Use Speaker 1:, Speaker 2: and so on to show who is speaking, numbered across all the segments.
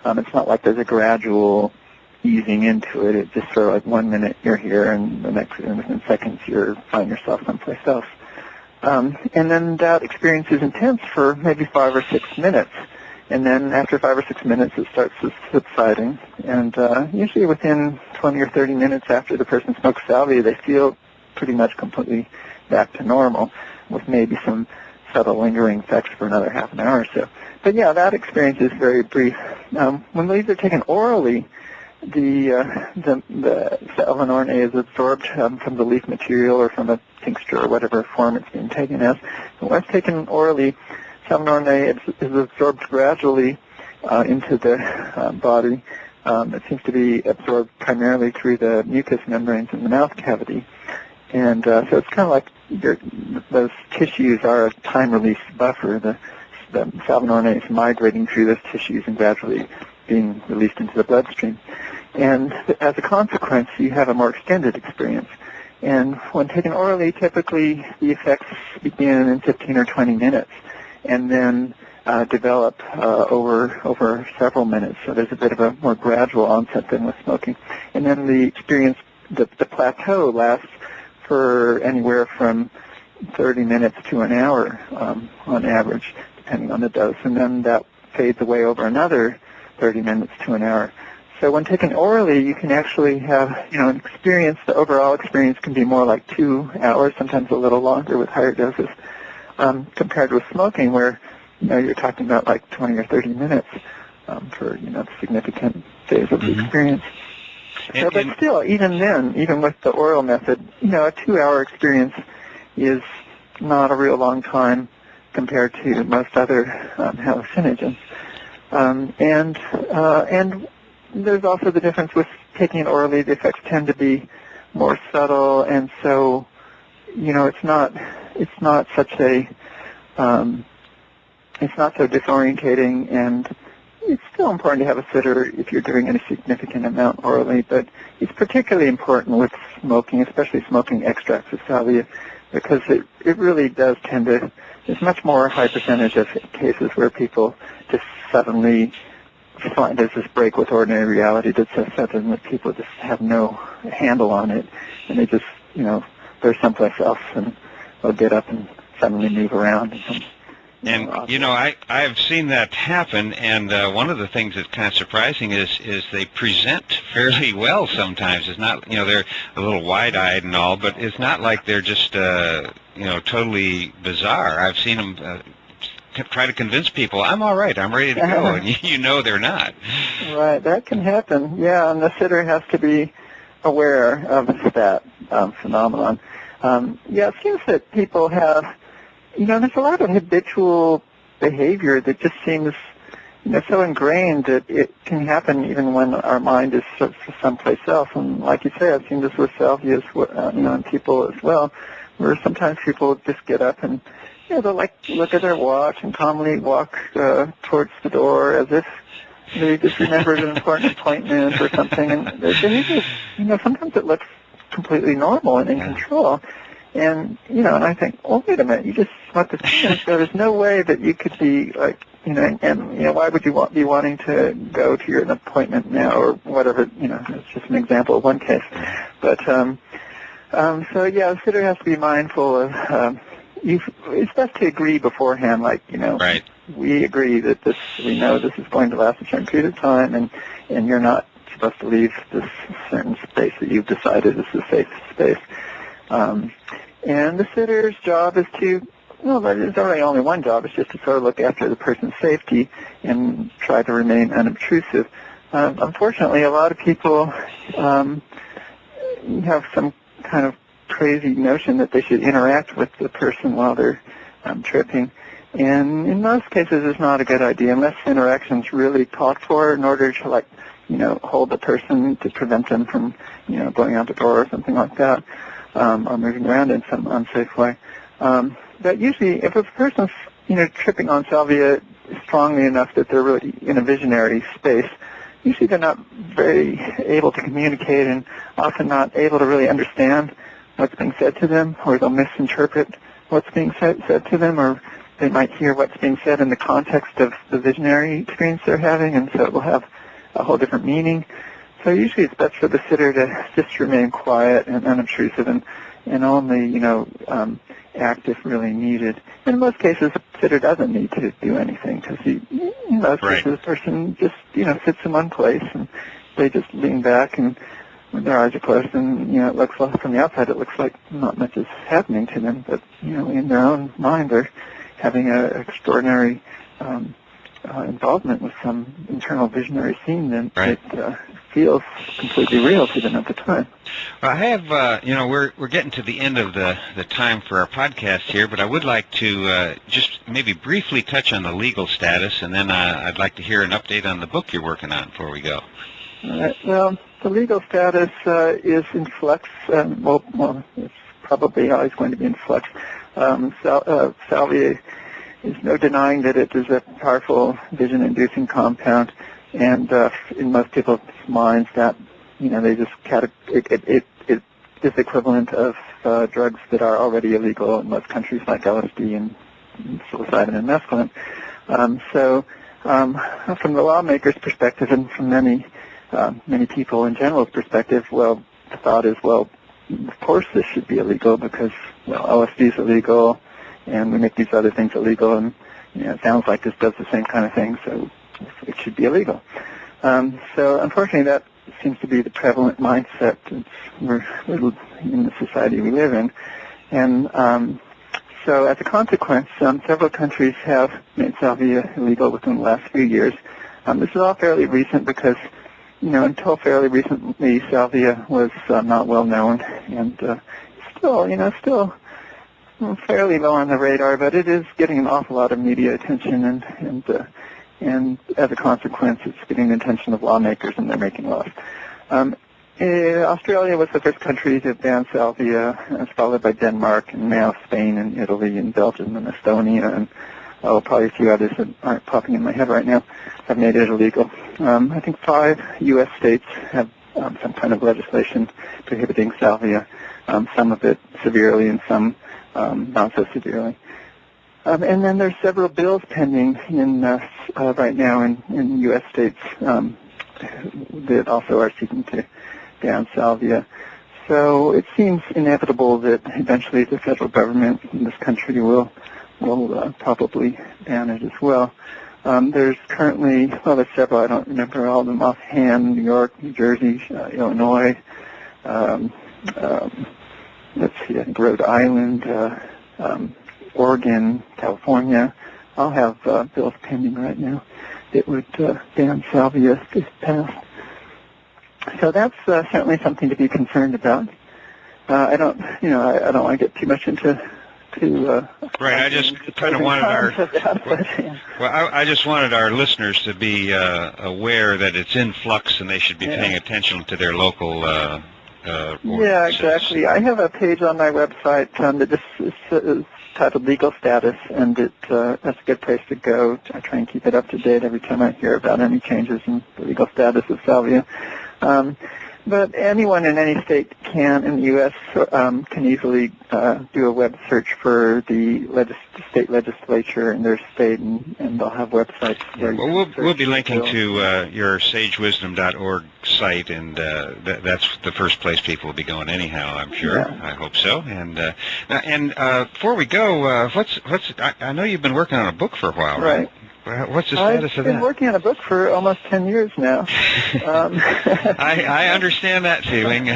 Speaker 1: It's not like there's a gradual easing into it. It's just sort of like 1 minute you're here, and the next within seconds you find yourself someplace else. And then that experience is intense for maybe 5 or 6 minutes. And then after 5 or 6 minutes, it starts subsiding. And usually within 20 or 30 minutes after the person smokes salvia, they feel pretty much completely back to normal, with maybe some subtle lingering effects for another half an hour or so. But yeah, that experience is very brief. When these are taken orally, the salvin RNA is absorbed from the leaf material or from a tincture or whatever form it's being taken as. And when it's taken orally, salvin RNA is absorbed gradually into the body. It seems to be absorbed primarily through the mucous membranes in the mouth cavity. And so it's kind of like those tissues are a time-release buffer. The salvin RNA is migrating through those tissues and gradually being released into the bloodstream. And as a consequence, you have a more extended experience. And when taken orally, typically the effects begin in 15 or 20 minutes and then develop over several minutes. So there's a bit of a more gradual onset than with smoking. And then the experience, the plateau lasts for anywhere from 30 minutes to an hour on average, depending on the dose. And then that fades away over another 30 minutes to an hour. So when taken orally, you can actually have, an experience. The overall experience can be more like 2 hours, sometimes a little longer with higher doses, compared with smoking, where you're talking about like 20 or 30 minutes for significant phase of the experience. So, but still, even then, even with the oral method, a 2-hour experience is not a real long time compared to most other hallucinogens. And there's also the difference with taking it orally. The effects tend to be more subtle, and so it's not such a it's not so disorientating, and it's still important to have a sitter if you're doing any significant amount orally, but it's particularly important with smoking, especially smoking extracts of salvia, because it really does tend to, there's much more high percentage of cases where people just suddenly find there's this break with ordinary reality that's so sudden that people just have no handle on it, and they just, they're someplace else, and they'll get up and suddenly move around.
Speaker 2: And I've seen that happen, and one of the things that's kind of surprising is they present fairly well sometimes. It's not, they're a little wide-eyed and all, but it's not like they're just, totally bizarre. I've seen them try to convince people, I'm all right, I'm ready to go, and they're not.
Speaker 1: Right, that can happen, yeah, and the sitter has to be aware of that phenomenon. It seems that people have, there's a lot of habitual behavior that just seems, so ingrained that it can happen even when our mind is someplace else. And like you say, I've seen this with salvia, in people as well, where sometimes people just get up and, they'll look at their watch and calmly walk towards the door as if they just remembered an important appointment or something. And they just, sometimes it looks completely normal and in control. And, and I think, well, wait a minute, you just smoked this thing, so there's no way that you could be like, why would you be wanting to go to your appointment now or whatever, it's just an example of one case. But, the sitter has to be mindful of, it's best to agree beforehand, like,
Speaker 2: right.
Speaker 1: We agree that we know this is going to last a certain period of time, and you're not supposed to leave this certain space that you've decided is a safe space. And the sitter's job is to, there's really only one job, it's just to sort of look after the person's safety and try to remain unobtrusive. Unfortunately, a lot of people have some kind of crazy notion that they should interact with the person while they're tripping. And in most cases, it's not a good idea unless interaction's really called for in order to, hold the person to prevent them from, going out the door or something like that. Or moving around in some unsafe way. But usually, if a person's, tripping on salvia strongly enough that they're really in a visionary space, usually they're not very able to communicate and often not able to really understand what's being said to them, or they'll misinterpret what's being said to them, or they might hear what's being said in the context of the visionary experience they're having, and so it will have a whole different meaning. So usually it's best for the sitter to just remain quiet and unobtrusive and only, act if really needed. In most cases, the sitter doesn't need to do anything because in most cases, the person just, sits in one place and they just lean back and when their eyes are closed and, it looks like, from the outside, it looks like not much is happening to them, but, in their own mind, they're having an extraordinary involvement with some internal visionary scene that feels completely real to them at the time.
Speaker 2: Well, I have, we're getting to the end of the time for our podcast here, but I would like to just maybe briefly touch on the legal status, and then I'd like to hear an update on the book you're working on before we go.
Speaker 1: All right. Well, the legal status is in flux. Well, it's probably always going to be in flux. Salvia is no denying that it is a powerful vision-inducing compound, and in most people's minds, that they just it is equivalent of drugs that are already illegal in most countries, like LSD and psilocybin and mescaline. From the lawmaker's perspective, and from many people in general's perspective, the thought is, of course this should be illegal because, LSD is illegal, and we make these other things illegal, and it sounds like this does the same kind of thing, so it should be illegal. So unfortunately, that seems to be the prevalent mindset in the society we live in, and so as a consequence, several countries have made salvia illegal within the last few years. This is all fairly recent because, until fairly recently, salvia was not well known, and still fairly low on the radar, but it is getting an awful lot of media attention, and as a consequence, it's getting the attention of lawmakers, and they're making laws. Australia was the first country to ban salvia, followed by Denmark, and now Spain and Italy and Belgium and Estonia, and probably a few others that aren't popping in my head right now, have made it illegal. I think 5 U.S. states have some kind of legislation prohibiting salvia, some of it severely and some not so severely. And then there's several bills pending right now in U.S. states that also are seeking to ban salvia. So it seems inevitable that eventually the federal government in this country will probably ban it as well. There's currently, there's several, I don't remember all of them offhand, New York, New Jersey, Illinois, let's see, I think Rhode Island, Oregon, California, all have bills pending right now that would ban salvia if passed. So that's certainly something to be concerned about. I don't want to get too much into
Speaker 2: right. I just kind of wanted I just wanted our listeners to be aware that it's in flux and they should be paying attention to their local.
Speaker 1: Yeah, exactly. I have a page on my website that just is titled Legal Status, and that's a good place to go. I try and keep it up to date every time I hear about any changes in the legal status of salvia. But anyone in any state in the U.S. Can easily do a web search for the state legislature in their state, and they'll have websites.
Speaker 2: We'll be linking to your sagewisdom.org site, and that's the first place people will be going anyhow, I'm sure. Yeah. I hope so. And before we go, I know you've been working on a book for a while, right? What's the status of that? I've been working on a book for almost 10 years now. I understand that feeling.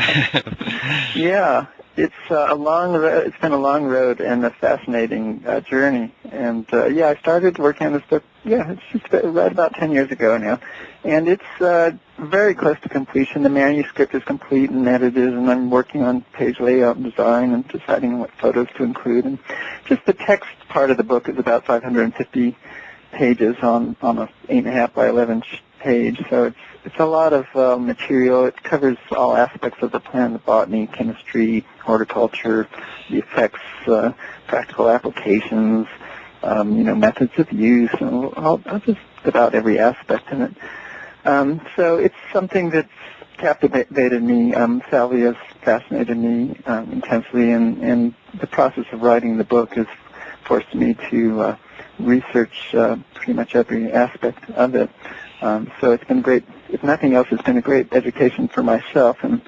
Speaker 1: Yeah, it's a long road. It's been a long road and a fascinating journey. And I started working on this book. Yeah, it's just right about 10 years ago now, and it's very close to completion. The manuscript is complete and edited, and I'm working on page layout and design and deciding what photos to include. And just the text part of the book is about 550 pages on a 8.5 by 11 page, so it's a lot of material. It covers all aspects of the plant, the botany, chemistry, horticulture, the effects, practical applications, methods of use, and just about every aspect in it. So it's something that's captivated me. Salvia's fascinated me intensely, and the process of writing the book has forced me to research pretty much every aspect of it. So it's been great. If nothing else, it's been a great education for myself, and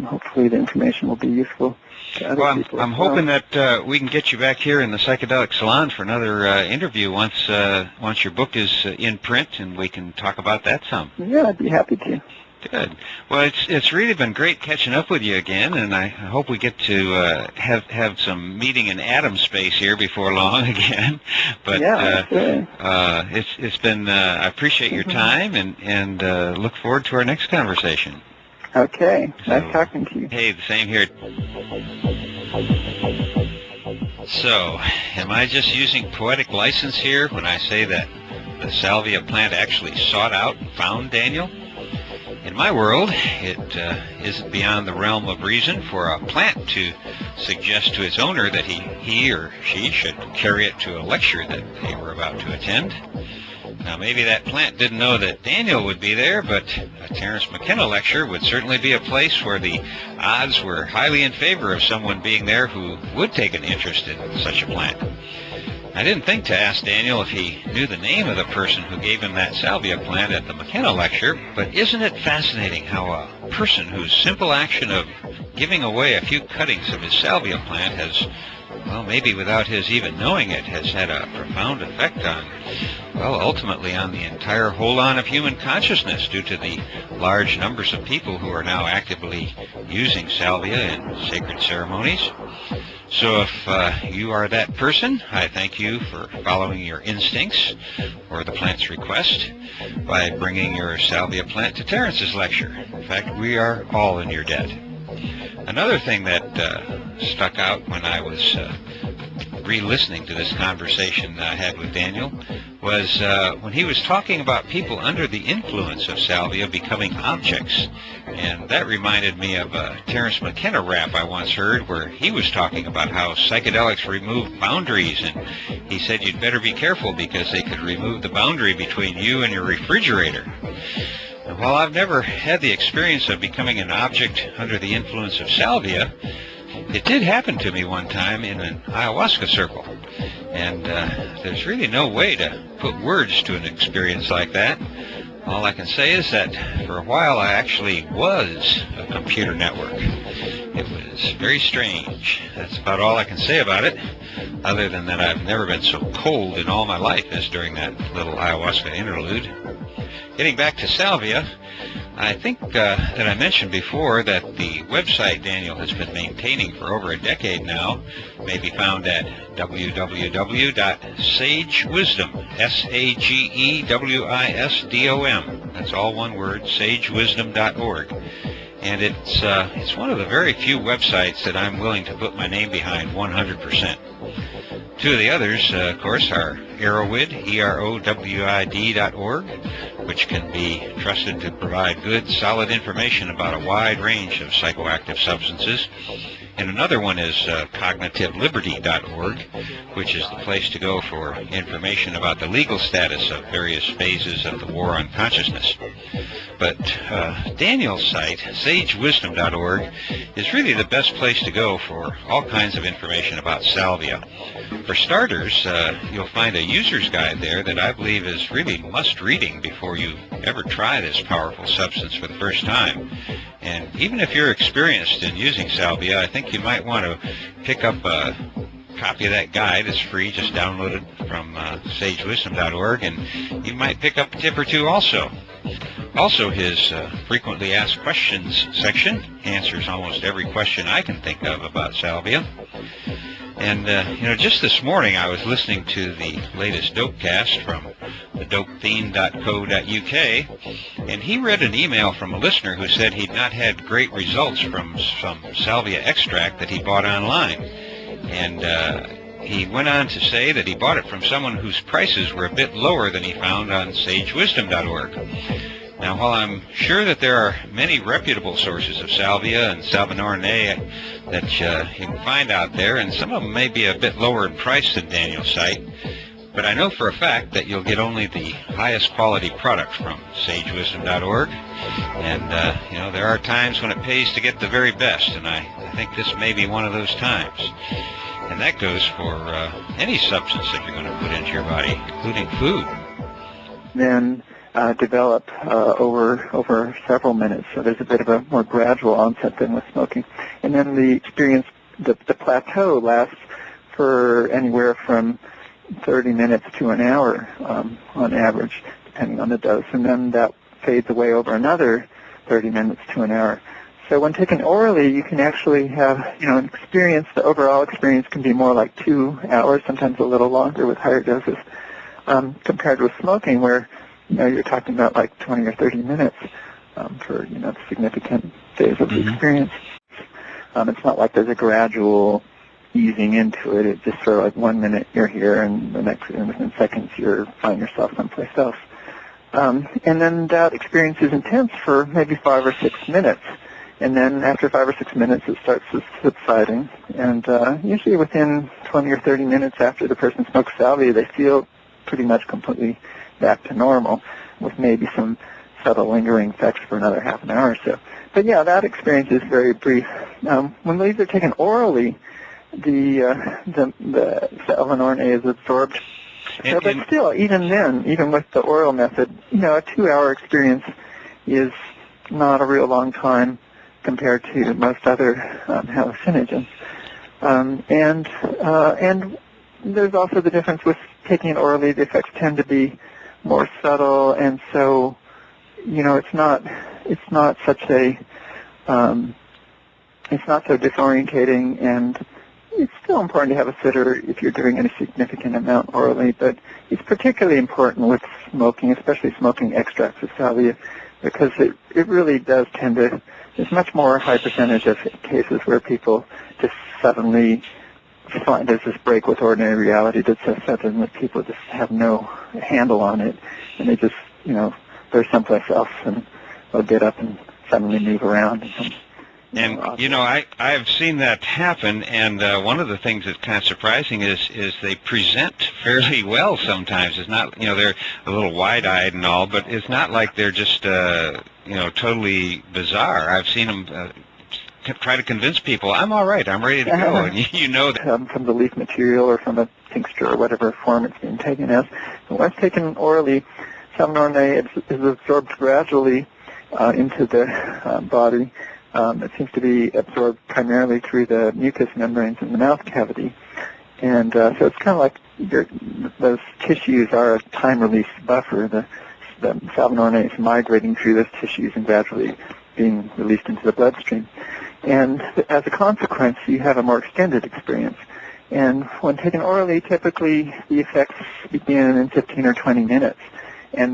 Speaker 1: hopefully the information will be useful to other people.
Speaker 2: I'm hoping that we can get you back here in the Psychedelic Salon for another interview once your book is in print, and we can talk about that some.
Speaker 1: Yeah, I'd be happy to.
Speaker 2: Good. Well, it's really been great catching up with you again, and I hope we get to have some meeting in atom space here before long again. But
Speaker 1: yeah,
Speaker 2: it's been I appreciate your time, and look forward to our next conversation.
Speaker 1: Okay. Nice talking to you.
Speaker 2: Hey, the same here. So, am I just using poetic license here when I say that the salvia plant actually sought out and found Daniel? In my world, it isn't beyond the realm of reason for a plant to suggest to its owner that he or she should carry it to a lecture that they were about to attend. Now, maybe that plant didn't know that Daniel would be there, but a Terence McKenna lecture would certainly be a place where the odds were highly in favor of someone being there who would take an interest in such a plant. I didn't think to ask Daniel if he knew the name of the person who gave him that salvia plant at the McKenna lecture, but isn't it fascinating how a person whose simple action of giving away a few cuttings of his salvia plant has, well, maybe without his even knowing it, has had a profound effect on, well, ultimately on the entire hold-on of human consciousness due to the large numbers of people who are now actively using salvia in sacred ceremonies. So if you are that person, I thank you for following your instincts or the plant's request by bringing your salvia plant to Terence's lecture. In fact, we are all in your debt. Another thing that stuck out when I was re-listening to this conversation I had with Daniel was when he was talking about people under the influence of salvia becoming objects. And that reminded me of a Terence McKenna rap I once heard where he was talking about how psychedelics remove boundaries, and he said you'd better be careful because they could remove the boundary between you and your refrigerator. And while I've never had the experience of becoming an object under the influence of salvia, it did happen to me one time in an ayahuasca circle. And there's really no way to put words to an experience like that. All I can say is that for a while I actually was a computer network. It was very strange. That's about all I can say about it, other than that I've never been so cold in all my life as during that little ayahuasca interlude. Getting back to salvia, I think that I mentioned before that the website Daniel has been maintaining for over a decade now may be found at www.sagewisdom, SAGEWISDOM. That's all one word, sagewisdom.org. And it's one of the very few websites that I'm willing to put my name behind 100%. Two of the others, of course, are Erowid, EROWID.org, which can be trusted to provide good, solid information about a wide range of psychoactive substances. And another one is CognitiveLiberty.org, which is the place to go for information about the legal status of various phases of the war on consciousness. But Daniel's site, SageWisdom.org, is really the best place to go for all kinds of information about salvia. For starters, you'll find a user's guide there that I believe is really must-reading before you ever try this powerful substance for the first time. And even if you're experienced in using salvia, I think you might want to pick up a copy of that guide. It's free, just download it from sagewisdom.org, and you might pick up a tip or two also. Also, his frequently asked questions section answers almost every question I can think of about salvia. And, just this morning I was listening to the latest Dopecast from thedopetheme.co.uk, and he read an email from a listener who said he'd not had great results from some salvia extract that he bought online. And he went on to say that he bought it from someone whose prices were a bit lower than he found on sagewisdom.org. Now, while I'm sure that there are many reputable sources of salvia and salvinorin A that you can find out there, and some of them may be a bit lower in price than Daniel's site, but I know for a fact that you'll get only the highest quality product from sagewisdom.org, and there are times when it pays to get the very best, and I think this may be one of those times. And that goes for any substance that you're going to put into your body, including food.
Speaker 1: Then develop over several minutes. So there's a bit of a more gradual onset than with smoking. And then the experience, the plateau lasts for anywhere from 30 minutes to an hour on average, depending on the dose. And then that fades away over another 30 minutes to an hour. So when taken orally, you can actually have, an experience. The overall experience can be more like 2 hours, sometimes a little longer with higher doses, compared with smoking, where you're talking about like 20 or 30 minutes for significant days of the experience. It's not like there's a gradual easing into it. It's just sort of like 1 minute you're here, and the next within seconds you find yourself someplace else. And then that experience is intense for maybe 5 or 6 minutes. And then after 5 or 6 minutes, it starts subsiding. And usually within 20 or 30 minutes after the person smokes salvia, they feel pretty much completely back to normal, with maybe some subtle lingering effects for another half an hour or so. But yeah, that experience is very brief. When these are taken orally, the salvin RNA is absorbed. But still, even then, even with the oral method, a 2-hour experience is not a real long time compared to most other hallucinogens. And there's also the difference with taking it orally. The effects tend to be more subtle, and so it's not such a it's not so disorientating, and it's still important to have a sitter if you're doing any significant amount orally, but it's particularly important with smoking, especially smoking extracts of salvia, because it really does tend to, there's much more high percentage of cases where people just suddenly find there's this break with ordinary reality that's so sudden that people just have no handle on it, and they just, they're someplace else, and they'll get up and suddenly move around.
Speaker 2: And I've seen that happen, and one of the things that's kind of surprising is they present fairly well sometimes. It's not, they're a little wide-eyed and all, but it's not like they're just, totally bizarre. I've seen them try to convince people, I'm all right, I'm ready to go, and you know that.
Speaker 1: From the leaf material or from a tincture or whatever form it's being taken as. But once taken orally, salvin RNA is absorbed gradually into the body. It seems to be absorbed primarily through the mucous membranes in the mouth cavity. And so it's kind of like those tissues are a time-release buffer. The salvin RNA is migrating through those tissues and gradually being released into the bloodstream. And as a consequence, you have a more extended experience. And when taken orally, typically the effects begin in 15 or 20 minutes. And